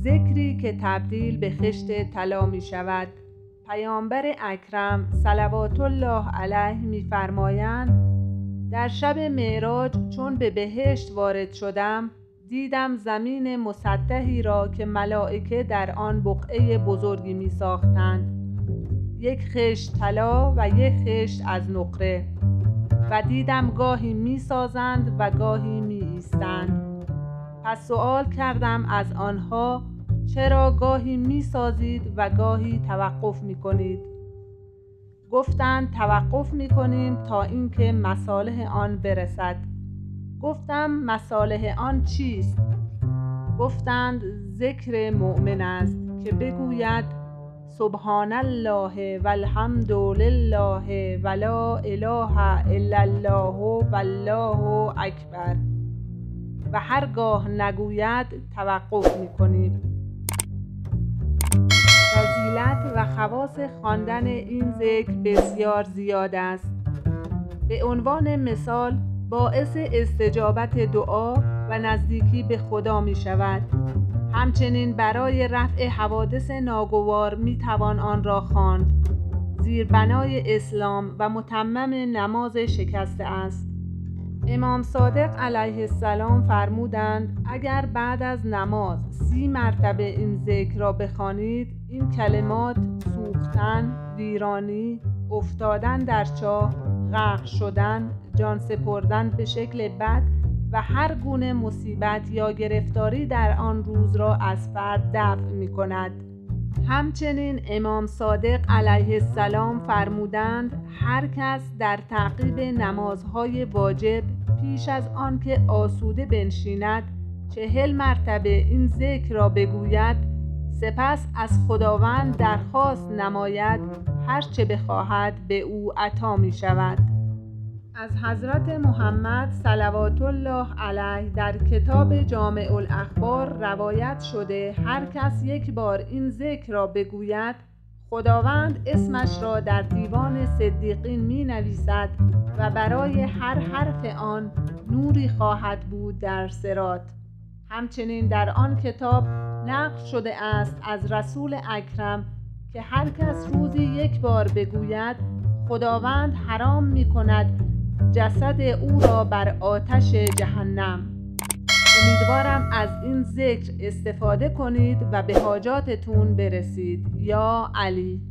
ذکری که تبدیل به خشت طلا می شود. پیامبر اکرم صلوات الله علیه می فرمایند در شب معراج چون به بهشت وارد شدم دیدم زمین مسطحی را که ملائکه در آن بقعه بزرگی می ساختند، یک خشت طلا و یک خشت از نقره، و دیدم گاهی می سازند و گاهی می ایستند. پس سؤال کردم از آنها چرا گاهی می سازید و گاهی توقف می کنید؟ گفتند توقف می کنیم تا اینکه مصالح آن برسد. گفتم مصالح آن چیست؟ گفتند ذکر مؤمن است که بگوید سبحان الله و الحمد لله و لا اله الا الله والله اکبر، و هرگاه نگوید توقف می‌کنیم. فضیلت و خواص خواندن این ذکر بسیار زیاد است. به عنوان مثال باعث استجابت دعا و نزدیکی به خدا می شود. همچنین برای رفع حوادث ناگوار می توان آن را خواند. زیربنای اسلام و متمم نماز شکسته است. امام صادق علیه السلام فرمودند اگر بعد از نماز 30 مرتبه این ذکر را بخوانید، این کلمات سوختن، ویرانی، افتادن در چاه، غرق شدن، جان سپردن به شکل بد و هر گونه مصیبت یا گرفتاری در آن روز را از فرد دفع می کند. همچنین امام صادق علیه السلام فرمودند هر کس در تعقیب نمازهای واجب پیش از آن که آسوده بنشیند 40 مرتبه این ذکر را بگوید، سپس از خداوند درخواست نماید، هر چه بخواهد به او عطا می شود. از حضرت محمد صلوات الله علیه در کتاب جامع الاخبار روایت شده هر کس یک بار این ذکر را بگوید، خداوند اسمش را در دیوان صدیقین می نویسد و برای هر حرف آن نوری خواهد بود در صراط. همچنین در آن کتاب نقل شده است از رسول اکرم که هر کس روزی یک بار بگوید، خداوند حرام می کند جسد او را بر آتش جهنم. امیدوارم از این ذکر استفاده کنید و به حاجاتتون برسید. یا علی.